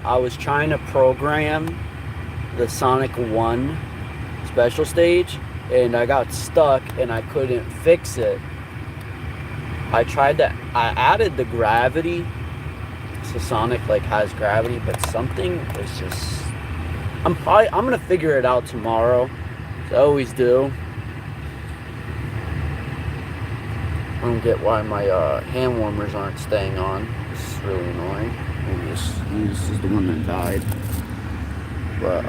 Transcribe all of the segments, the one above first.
I was trying to program the Sonic 1 special stage, and I got stuck and I couldn't fix it. I added the gravity, so Sonic like has gravity, but something is just, I'm gonna figure it out tomorrow. I always do. I don't get why my hand warmers aren't staying on. This is really annoying. Maybe this is the one that died. But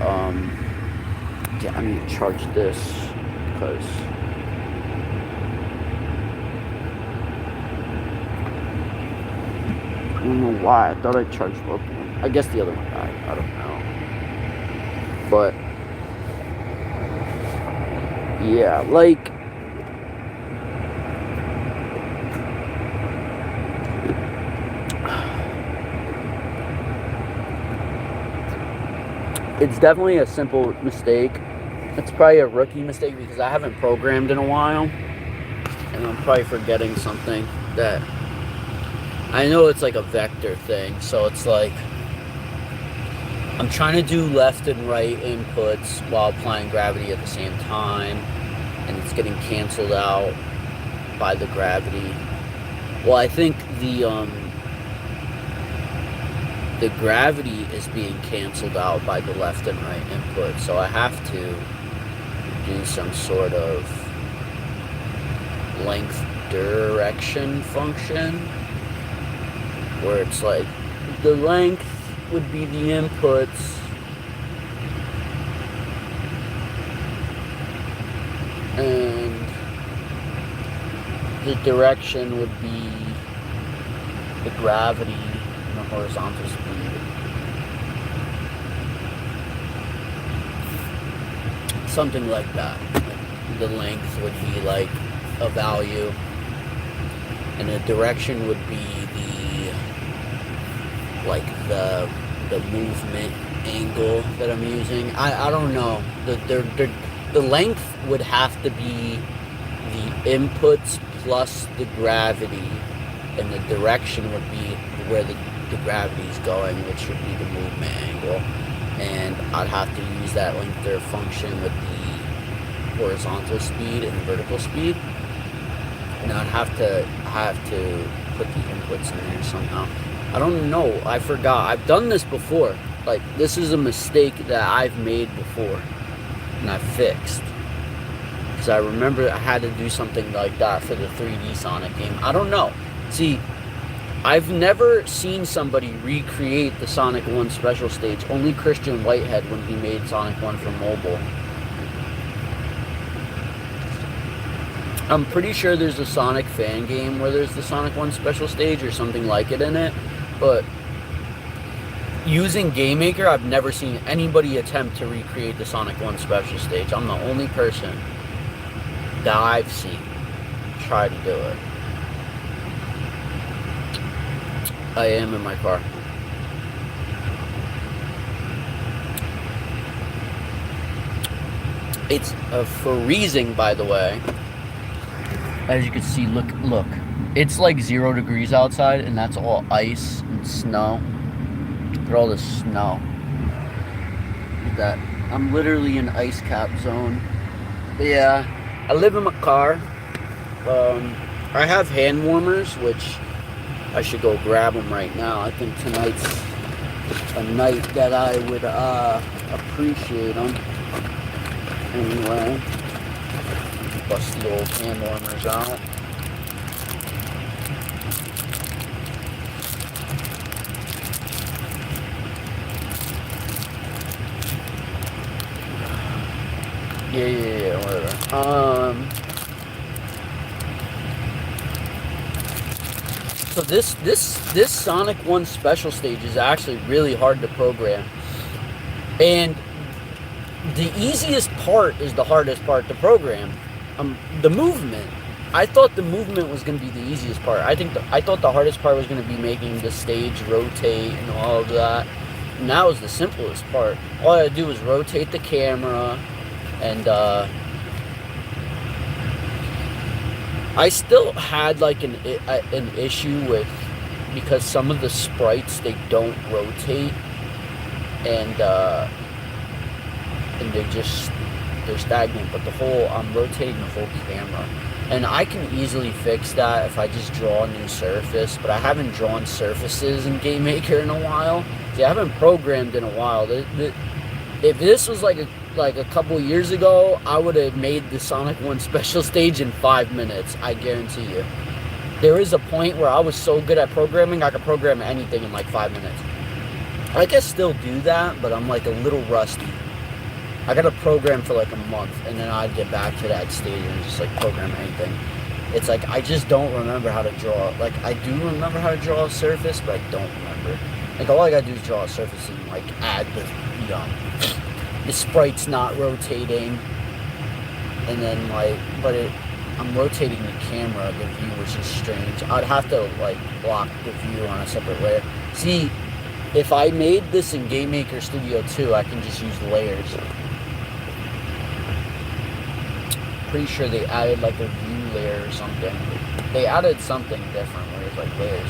yeah, I need to charge this because I don't know why. I thought I charged both of them. I guess the other one died. I don't know. But yeah, like it's definitely a simple mistake. It's probably a rookie mistake because I haven't programmed in a while, and I'm probably forgetting something that I know it's like a vector thing. So it's like I'm trying to do left and right inputs while applying gravity at the same time, and it's getting canceled out by the gravity. Well, I think the gravity is being canceled out by the left and right input, so I have to do some sort of length direction function where it's like the length would be the inputs and the direction would be the gravity and the horizontal speed. Something like that. Like the length would be like a value and the direction would be the movement angle that I'm using. I don't know. The length would have to be the inputs plus the gravity, and the direction would be where the gravity is going, which would be the movement angle. And I'd have to use that length function with the horizontal speed and vertical speed. And I'd have to put the inputs in there somehow. I don't know. I forgot. I've done this before. Like, this is a mistake that I've made before and I fixed. Because I remember I had to do something like that for the 3D Sonic game. I don't know. See, I've never seen somebody recreate the Sonic 1 special stage. Only Christian Whitehead when he made Sonic 1 for mobile. I'm pretty sure there's a Sonic fan game where there's the Sonic 1 special stage or something like it in it. But using Game Maker, I've never seen anybody attempt to recreate the Sonic 1 special stage. I'm the only person that I've seen try to do it. I am in my car. It's freezing, by the way. As you can see, look. It's like 0 degrees outside, and that's all ice and snow. Look at all this snow. Look at that. I'm literally in ice cap zone. But yeah, I live in my car. I have hand warmers, which I should go grab them right now. I think tonight's a night that I would appreciate them. Anyway, bust the old hand warmers out. Yeah, whatever. So this Sonic 1 special stage is actually really hard to program. And the easiest part is the hardest part to program. The movement. I thought the movement was going to be the easiest part. I thought the hardest part was going to be making the stage rotate and all of that. And that was the simplest part. All I had to do was rotate the camera, and I still had like an issue with, because some of the sprites, they don't rotate and they're stagnant. But I'm rotating the whole camera, and I can easily fix that if I just draw a new surface. But I haven't drawn surfaces in Game Maker in a while. See, I haven't programmed in a while. If this was like a couple years ago, I would have made the Sonic 1 special stage in 5 minutes. I guarantee you. There is a point where I was so good at programming, I could program anything in like 5 minutes. I can still do that, but I'm like a little rusty. I gotta program for like a month, and then I'd get back to that stage and just like program anything. It's like I just don't remember how to draw. Like I do remember how to draw a surface, but I don't remember. Like all I gotta do is draw a surface and like add the sprites not rotating, and then like, I'm rotating the camera, the view, which is strange. I'd have to like block the view on a separate layer. See, if I made this in Game Maker Studio 2, I can just use layers. Pretty sure they added like a view layer or something. They added something different where it's like layers.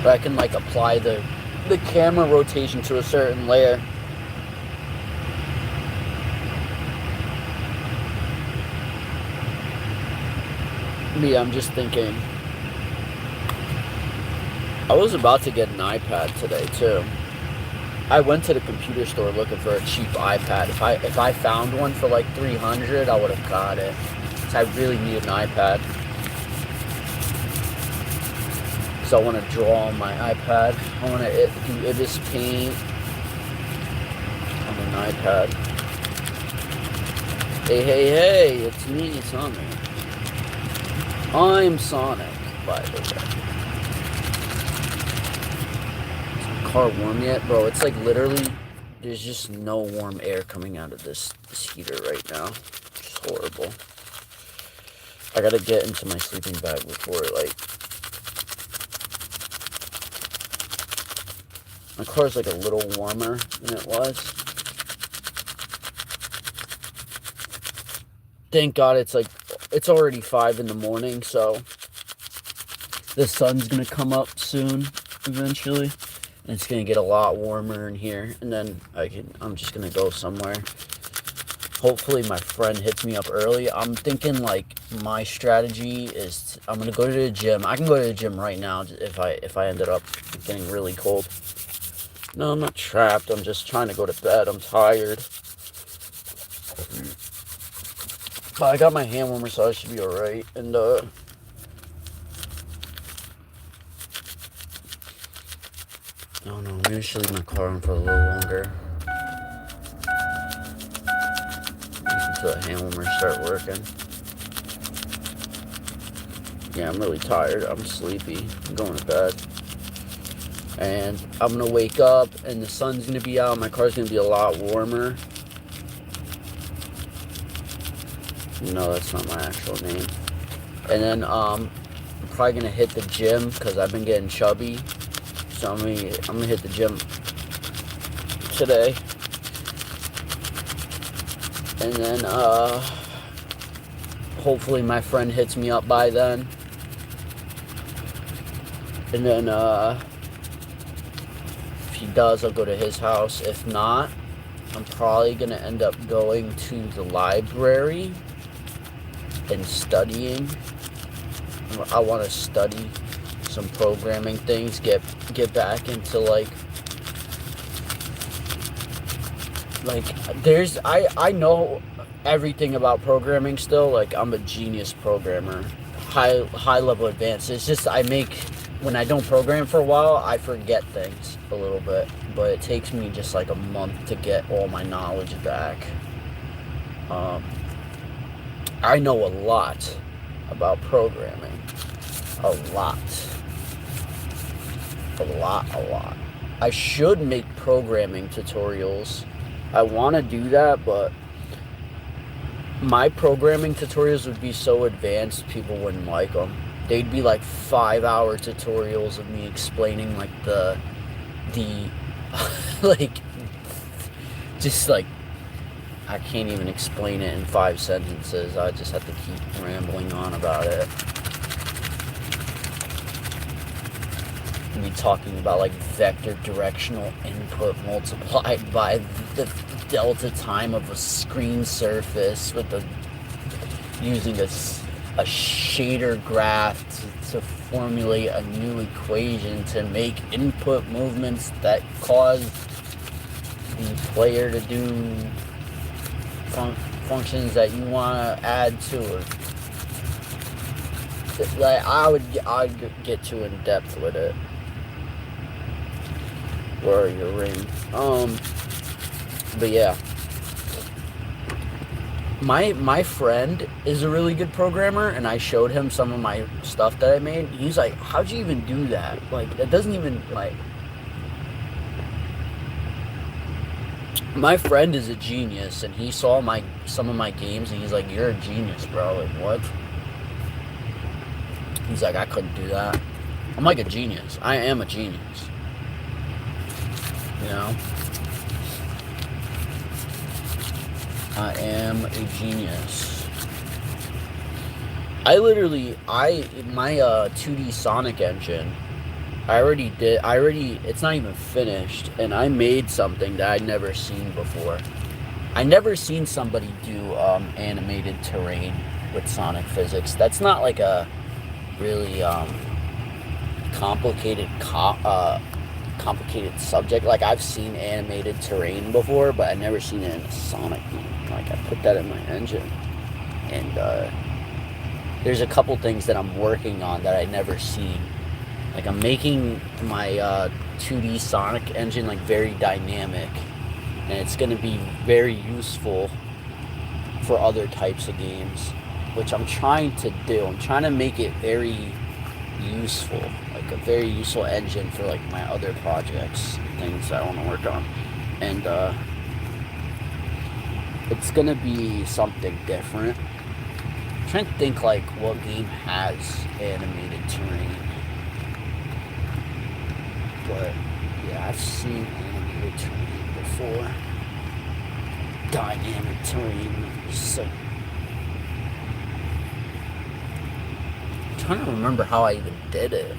But I can like apply the camera rotation to a certain layer. Me, I'm just thinking. I was about to get an iPad today too. I went to the computer store looking for a cheap iPad. If I found one for like $300, I would have got it. So I really need an iPad. So I want to draw on my iPad. I want to do Ibis Paint on an iPad. Hey, it's me, Sonic. I'm Sonic, by the way. Is the car warm yet? Bro, it's like literally, there's just no warm air coming out of this heater right now. It's horrible. I gotta get into my sleeping bag before like, my car's like a little warmer than it was. Thank God it's already 5 in the morning, so the sun's gonna come up soon, eventually. And it's gonna get a lot warmer in here, and then I'm just gonna go somewhere. Hopefully my friend hits me up early. I'm thinking like my strategy is I'm gonna go to the gym. I can go to the gym right now if I ended up getting really cold. No, I'm not trapped. I'm just trying to go to bed. I'm tired. But I got my hand warmer, so I should be alright. And I don't know, maybe I should leave my car on for a little longer. Until the hand warmer start working. Yeah, I'm really tired. I'm sleepy. I'm going to bed. And I'm going to wake up, and the sun's going to be out. My car's going to be a lot warmer. No, that's not my actual name. And then I'm probably going to hit the gym because I've been getting chubby. So I'm gonna hit the gym today. And then hopefully my friend hits me up by then. And then if he does, I'll go to his house. If not, I'm probably gonna end up going to the library and studying. I want to study some programming things, get back into like there's I know everything about programming still. Like I'm a genius programmer, high level advanced. It's just when I don't program for a while, I forget things a little bit, but it takes me just like a month to get all my knowledge back. I know a lot about programming. A lot. I should make programming tutorials. I want to do that, but my programming tutorials would be so advanced, people wouldn't like them. They'd be like 5-hour tutorials of me explaining like the like, just like, I can't even explain it in 5 sentences. I just have to keep rambling on about it. We talking about like vector directional input multiplied by the delta time of a screen surface with the using a shader graph to formulate a new equation to make input movements that cause the player to do functions that you want to add to it. Like I'd get too in depth with it. Where are your ring? But yeah. My friend is a really good programmer, and I showed him some of my stuff that I made. He's like, how'd you even do that? Like, that doesn't even, like... My friend is a genius, and he saw some of my games, and he's like, you're a genius, bro. Like, what? He's like, I couldn't do that. I'm like a genius. I am a genius. You know? I am a genius. My 2D Sonic engine, it's not even finished, and I made something that I'd never seen before. I never seen somebody do animated terrain with Sonic physics. That's not like a really complicated subject. Like, I've seen animated terrain before, but I've never seen it in a Sonic game. Like, I put that in my engine, and there's a couple things that I'm working on that I've never seen. Like, I'm making my 2D Sonic engine like very dynamic, and it's going to be very useful for other types of games, which I'm trying to do. I'm trying to make it very useful, like a very useful engine for like my other projects, things I want to work on. And it's gonna be something different. I'm trying to think like what game has animated terrain, but yeah, I've seen animated terrain before. Dynamic terrain. So I'm trying to remember how I even did it.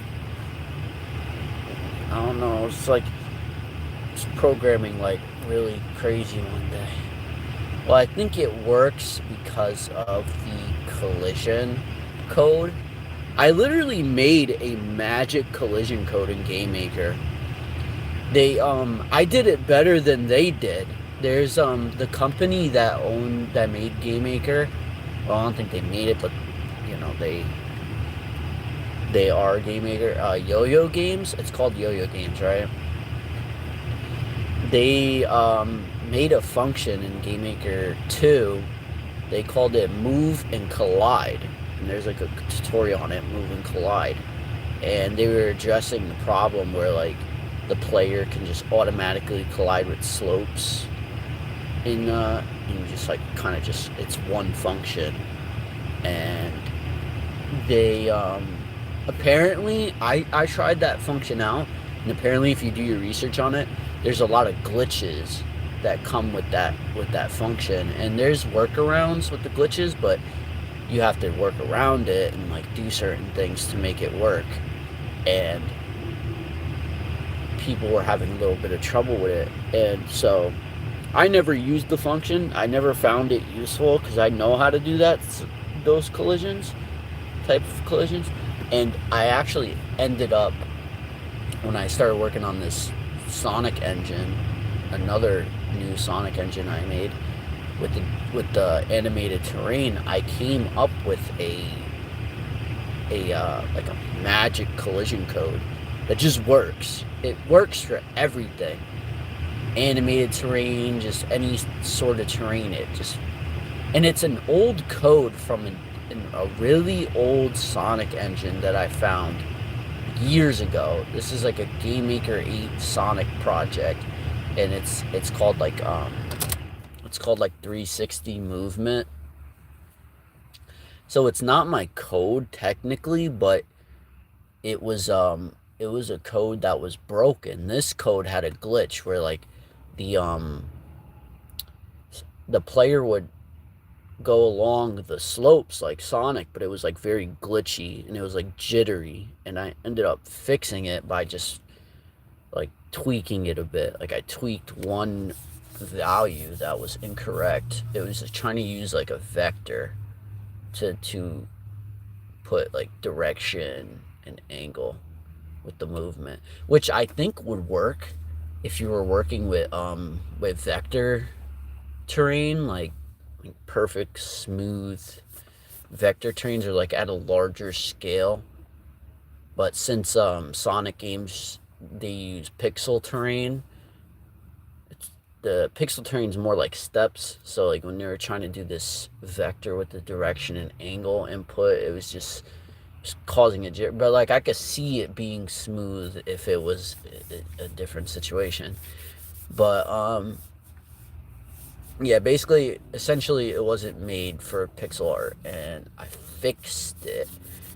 I don't know. It's like just programming like really crazy one day. Well, I think it works because of the collision code. I literally made a magic collision code in GameMaker. I did it better than they did. There's the company that made GameMaker. Well, I don't think they made it, but you know they are GameMaker. Yo-Yo Games. It's called Yo-Yo Games, right? They made a function in GameMaker 2. They called it Move and Collide. And there's like a tutorial on it, Move and Collide. And they were addressing the problem where like the player can just automatically collide with slopes in just like kind of just it's one function. And they apparently I tried that function out, and apparently if you do your research on it, there's a lot of glitches that come with that function, and there's workarounds with the glitches, but you have to work around it and like do certain things to make it work. And people were having a little bit of trouble with it, and so I never used the function. I never found it useful because I know how to do those type of collisions. And I actually ended up, when I started working on this Sonic engine, another new Sonic engine I made with the animated terrain, I came up with a magic collision code that just works. It works for everything. Animated terrain, just any sort of terrain. And it's an old code from a really old Sonic engine that I found years ago. This is like a GameMaker 8 Sonic project, and it's called like 360 movement. So it's not my code technically, but it was a code that was broken. This code had a glitch where like the player would go along the slopes like Sonic, but it was like very glitchy and it was like jittery. And I ended up fixing it by just like tweaking it a bit. Like I tweaked one value that was incorrect. It was just trying to use like a vector to put like direction and angle with the movement, which I think would work if you were working with vector terrain, like perfect smooth vector terrains are like at a larger scale. But since Sonic games they use pixel terrain, the pixel terrain is more like steps. So like when they were trying to do this vector with the direction and angle input, it was just causing a jitter. But like I could see it being smooth if it was a different situation. But yeah, basically, essentially, it wasn't made for pixel art, and I fixed it,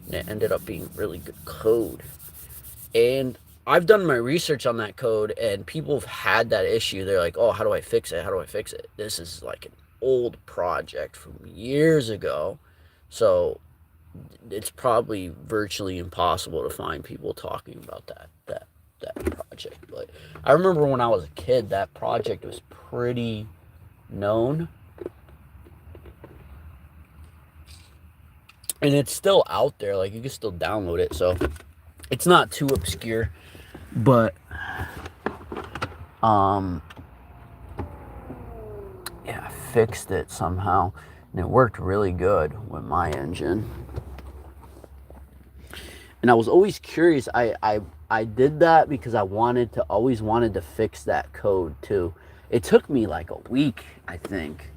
and it ended up being really good code. And I've done my research on that code, and people have had that issue. They're like, "Oh, how do I fix it? How do I fix it?" This is like an old project from years ago, so it's probably virtually impossible to find people talking about that project. But I remember when I was a kid, that project was pretty known, and it's still out there. Like you can still download it, so it's not too obscure. But um, yeah, I fixed it somehow, and it worked really good with my engine. And I was always curious. I did that because I always wanted to fix that code too. It took me like a week, I think,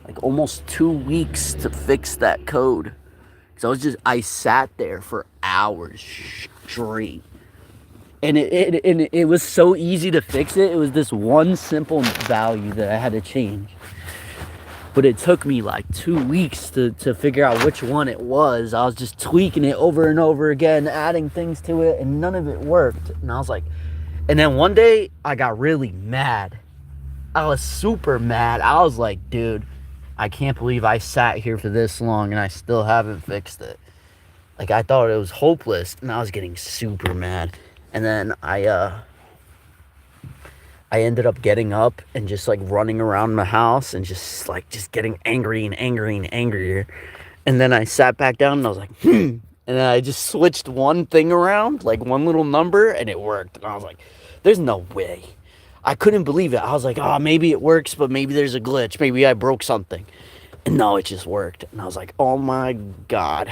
like almost 2 weeks to fix that code. So I sat there for hours straight. And it was so easy to fix it. It was this one simple value that I had to change. But it took me like 2 weeks to figure out which one it was. I was just tweaking it over and over again, adding things to it, and none of it worked. And I was like, and then one day I got really mad. I was super mad. I was like, dude, I can't believe I sat here for this long and I still haven't fixed it. Like I thought it was hopeless, and I was getting super mad. And then I ended up getting up and just like running around my house and just getting angry and angry and angrier. And then I sat back down and I was like, And then I just switched one thing around, like one little number, and it worked. And I was like, there's no way. I couldn't believe it. I was like, oh, maybe it works, but maybe there's a glitch. Maybe I broke something. And no, it just worked. And I was like, oh my God.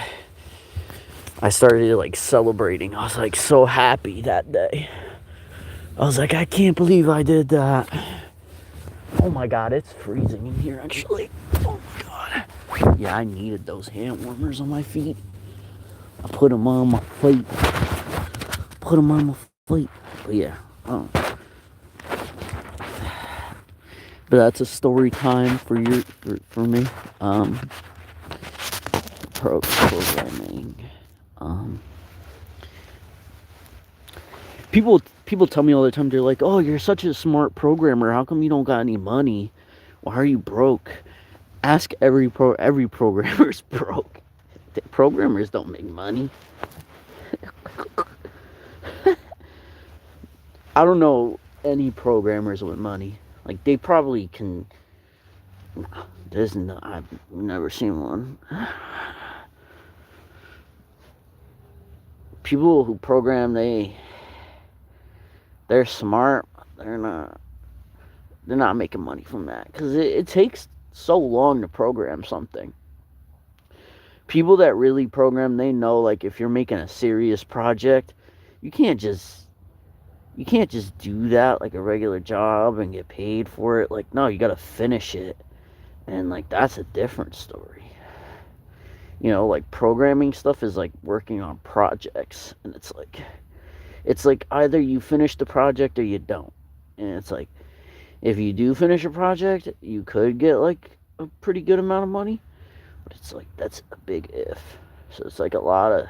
I started like celebrating. I was like so happy that day. I was like, I can't believe I did that. Oh my God, it's freezing in here actually. Oh my God. Yeah, I needed those hand warmers on my feet. I put them on my feet. Put them on my feet. But yeah. But that's a story time for me. Programming. People tell me all the time, they're like, oh, you're such a smart programmer, how come you don't got any money? Why are you broke? Ask every programmer's broke. The programmers don't make money. I don't know any programmers with money. Like they probably can. I've never seen one. People who program, they're smart. They're not making money from that because it takes so long to program something. People that really program, they know like if you're making a serious project, you can't just do that like a regular job and get paid for it. Like no, you got to finish it. And like that's a different story. You know, like programming stuff is like working on projects, and it's like either you finish the project or you don't. And it's like if you do finish a project, you could get like a pretty good amount of money, but it's like that's a big if. So it's like a lot of,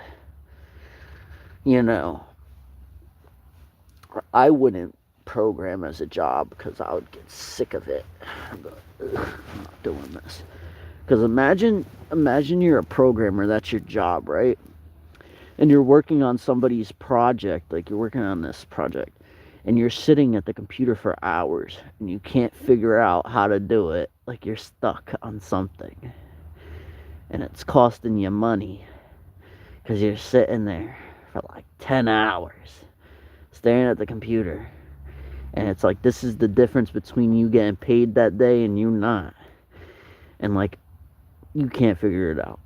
you know, I wouldn't program as a job because I would get sick of it. But I'm not doing this. Because imagine you're a programmer, that's your job, right? And you're working on somebody's project, like you're working on this project, and you're sitting at the computer for hours and you can't figure out how to do it, like you're stuck on something and it's costing you money because you're sitting there for like 10 hours staring at the computer, and it's like this is the difference between you getting paid that day and you not, and like you can't figure it out,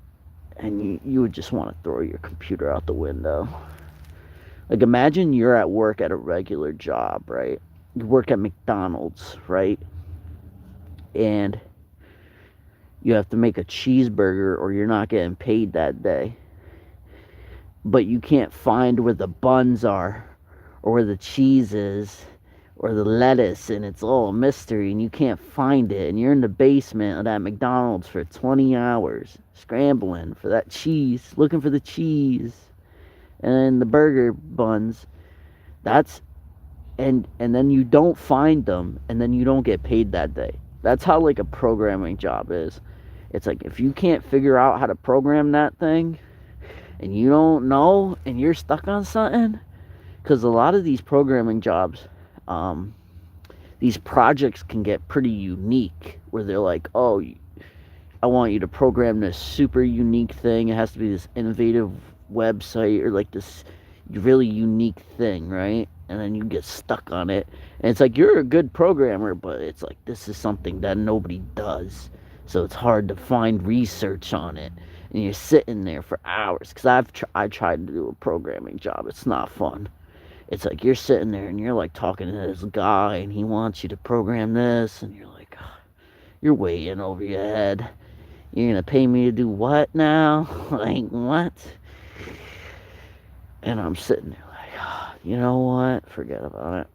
and you would just want to throw your computer out the window. Like imagine you're at work at a regular job, right? You work at McDonald's, right? And you have to make a cheeseburger or you're not getting paid that day. But you can't find where the buns are or where the cheese is or the lettuce, and it's all a mystery and you can't find it, and you're in the basement of that McDonald's for 20 hours scrambling for that cheese, looking for the cheese and the burger buns. That's and then you don't find them, and then you don't get paid that day. That's how like a programming job is. It's like if you can't figure out how to program that thing and you don't know and you're stuck on something, because a lot of these programming jobs, these projects can get pretty unique where they're like, oh, I want you to program this super unique thing. It has to be this innovative website or like this really unique thing, right? And then you get stuck on it. And it's like you're a good programmer, but it's like this is something that nobody does. So it's hard to find research on it. And you're sitting there for hours. Because I tried to do a programming job. It's not fun. It's like you're sitting there and you're like talking to this guy and he wants you to program this. And you're like, oh, you're way in over your head. You're gonna pay me to do what now? Like, what? And I'm sitting there like, oh, you know what? Forget about it.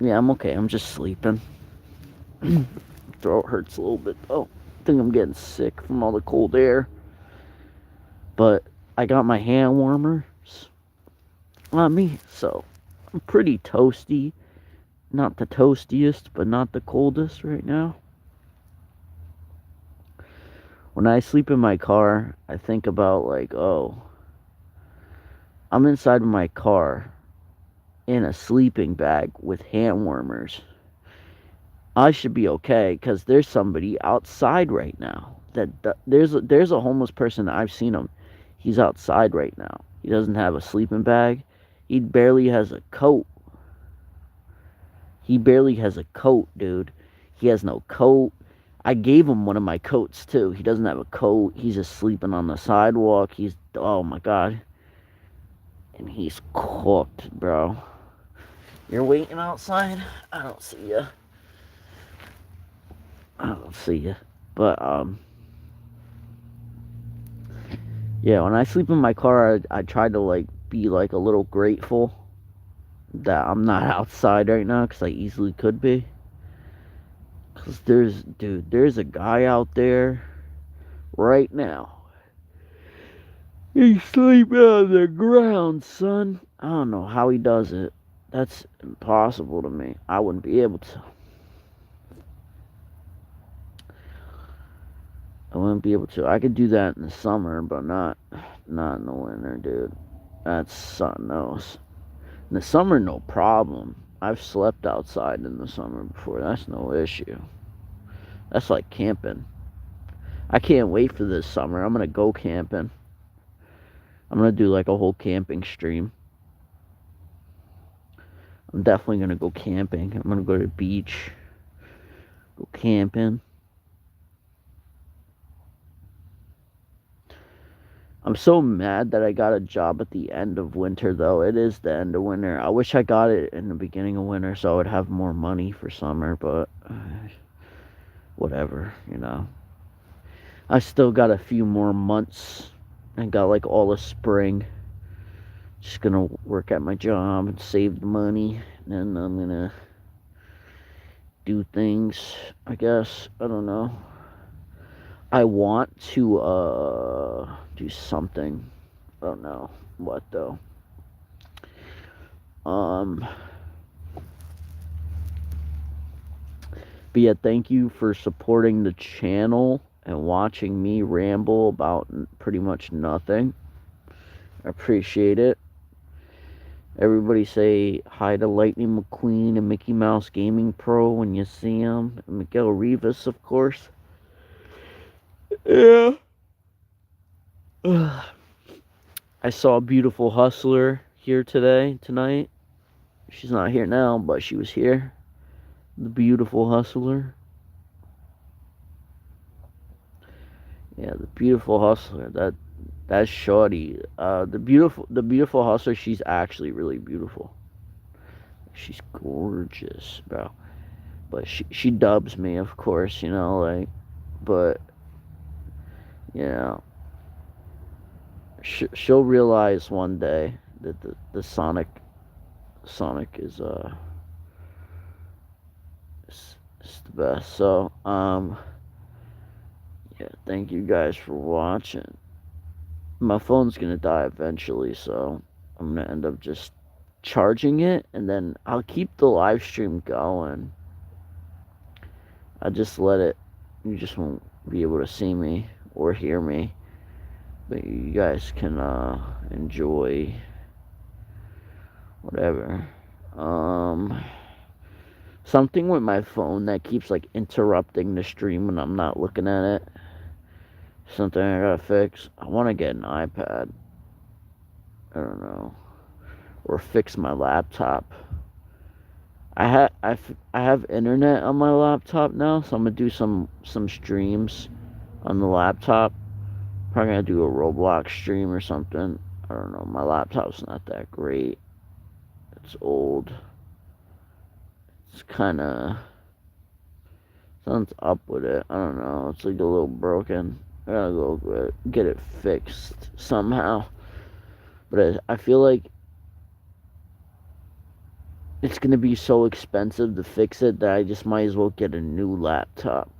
Yeah, I'm okay. I'm just sleeping. Throat hurts a little bit. Oh, I think I'm getting sick from all the cold air. But I got my hand warmers on me, so I'm pretty toasty. Not the toastiest, but not the coldest right now. When I sleep in my car, I think about like, oh, I'm inside of my car in a sleeping bag with hand warmers. I should be okay because there's somebody outside right now. There's a homeless person. I've seen him. He's outside right now. He doesn't have a sleeping bag. He barely has a coat. He barely has a coat, dude. He has no coat. I gave him one of my coats too. He doesn't have a coat. He's just sleeping on the sidewalk. Oh my god. And he's cooked, bro. You're waiting outside? I don't see you. I don't see you. But, yeah, when I sleep in my car, I try to, like, be, like, a little grateful that I'm not outside right now, because I easily could be. Because there's a guy out there right now. He's sleeping on the ground, son. I don't know how he does it. That's impossible to me. I wouldn't be able to. I wouldn't be able to. I could do that in the summer, but not in the winter, dude. That's something else. In the summer, no problem. I've slept outside in the summer before. That's no issue. That's like camping. I can't wait for this summer. I'm gonna go camping. I'm gonna do like a whole camping stream. I'm definitely gonna go camping. I'm gonna go to the beach, go camping. I'm so mad that I got a job at the end of winter, though. It is the end of winter. I wish I got it in the beginning of winter so I would have more money for summer, but whatever, you know. I still got a few more months and got like all of spring. Just gonna work at my job and save the money, and then I'm gonna do things, I guess. I don't know. I want to do something. I don't know what though. But yeah, thank you for supporting the channel and watching me ramble about pretty much nothing. I appreciate it. Everybody say hi to Lightning McQueen and Mickey Mouse Gaming Pro when you see him. And Miguel Rivas, of course. Yeah. I saw a beautiful hustler here tonight. She's not here now, but she was here. The beautiful hustler. Yeah, the beautiful hustler. That's shorty. The beautiful hustler. She's actually really beautiful. She's gorgeous, bro. But she dubs me, of course. But yeah, she'll realize one day that the Sonic is the best. So yeah, thank you guys for watching. My phone's gonna die eventually, so I'm gonna end up just charging it, and then I'll keep the live stream going. I just let it. You just won't be able to see me or hear me, but you guys can enjoy whatever. Something with my phone that keeps like interrupting the stream when I'm not looking at it. Something I gotta fix. I want to get an iPad. I don't know, or fix my laptop. I have internet on my laptop now, so I'm gonna do some streams on the laptop. Probably gonna do a Roblox stream or something. I don't know. My laptop's not that great. It's old. It's kind of something's up with it. I don't know. It's like a little broken. I gotta go get it fixed somehow. But I feel like it's gonna be so expensive to fix it that I just might as well get a new laptop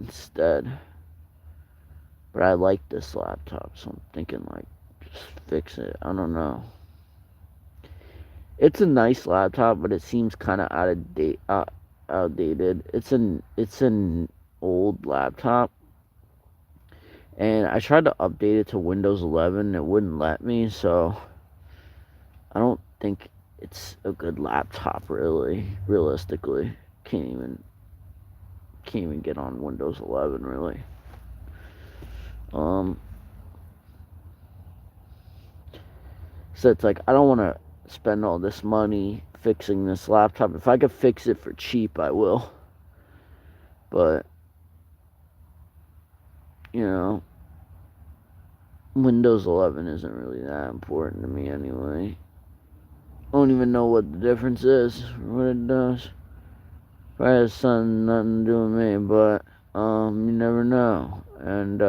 instead. But I like this laptop, so I'm thinking like just fix it. I don't know. It's a nice laptop, but it seems kind of outdated. It's an old laptop, and I tried to update it to Windows 11. It wouldn't let me, so I don't think it's a good laptop, really. Realistically, can't even get on Windows 11, really. So it's like I don't want to spend all this money fixing this laptop. If I could fix it for cheap, I will. But Windows 11 isn't really that important to me anyway. I don't even know what the difference is, or what it does. Probably has nothing to do with me, but you never know. And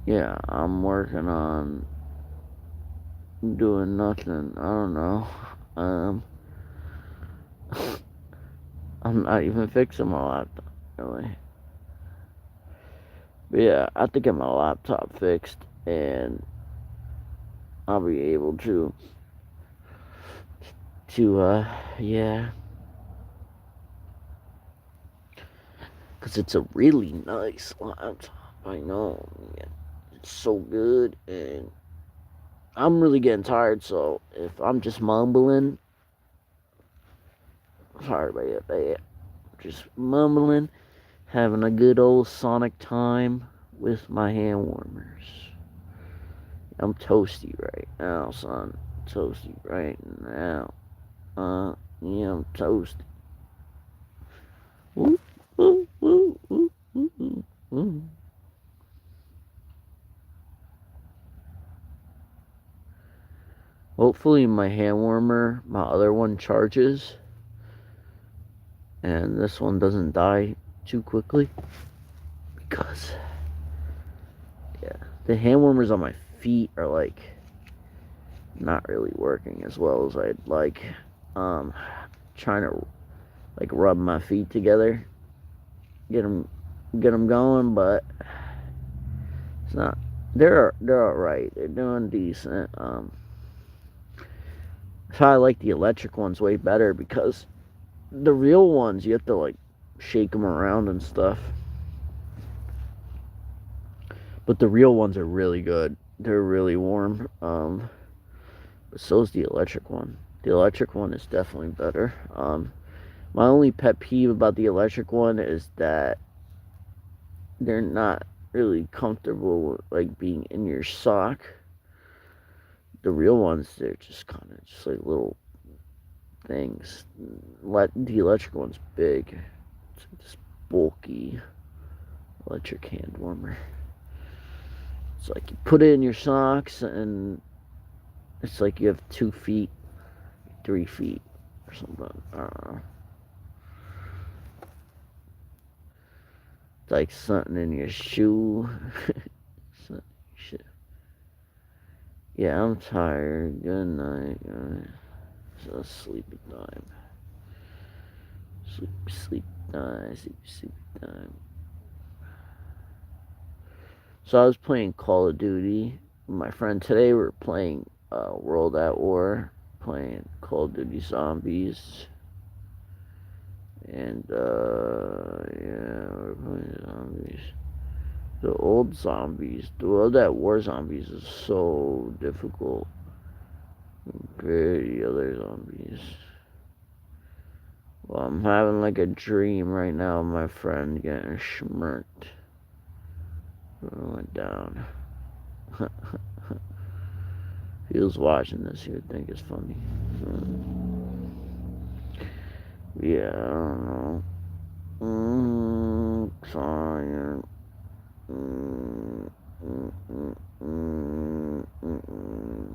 yeah, I'm working on doing nothing. I don't know. I'm not even fixing my laptop, really. But yeah, I have to get my laptop fixed, and I'll be able to yeah. Because it's a really nice laptop. I know. It's so good, and I'm really getting tired, so if I'm just mumbling, sorry about that. Just mumbling, having a good old Sonic time with my hand warmers. I'm toasty right now, son. Toasty right now. Yeah, I'm toasty. Ooh, ooh, ooh, ooh, ooh, ooh. Hopefully my hand warmer, my other one, charges, and this one doesn't die too quickly, because yeah, the hand warmers on my feet are like not really working as well as I'd like. Trying to like rub my feet together, get them going, but it's not. They're all right. They're doing decent. So I like the electric ones way better because the real ones, you have to like shake them around and stuff. But the real ones are really good. They're really warm. But so is the electric one. The electric one is definitely better. My only pet peeve about the electric one is that they're not really comfortable with, like, being in your sock. The real ones, they're just kind of just like little things. The electric one's big. It's like this bulky electric hand warmer. It's like you put it in your socks, and it's like you have 2 feet, 3 feet, or something. I don't know. It's like something in your shoe. Shit. Yeah, I'm tired. Good night, guys. So sleepy time. Sleep time. Sleep time. So I was playing Call of Duty with my friend today. We were playing World at War, playing Call of Duty Zombies, and yeah, we're playing zombies. The old zombies, the World at War zombies is so difficult compared to the other zombies. Well, I'm having like a dream right now of my friend getting schmirked. It went down. If he was watching this, he would think it's funny. Yeah, I don't know. Tired. Mm, mm, mm, mm, mm, mm.